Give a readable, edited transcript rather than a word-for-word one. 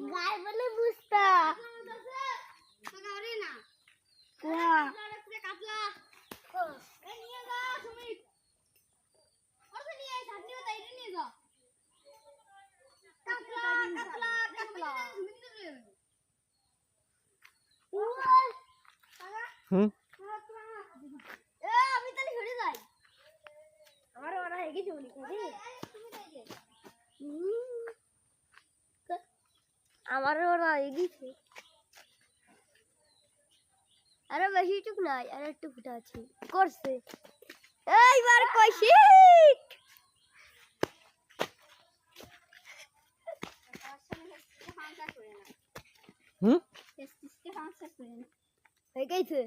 গায়ে বলে বুঝতা আমি তাহলে ঘুরে যাই আমার ওরা হেগে চলি আমার ওরা এগিয়েছে আরে বেশি টুক নাই আর একটু ফুটা আছে করছে এইবার কইছি হয়ে গেছে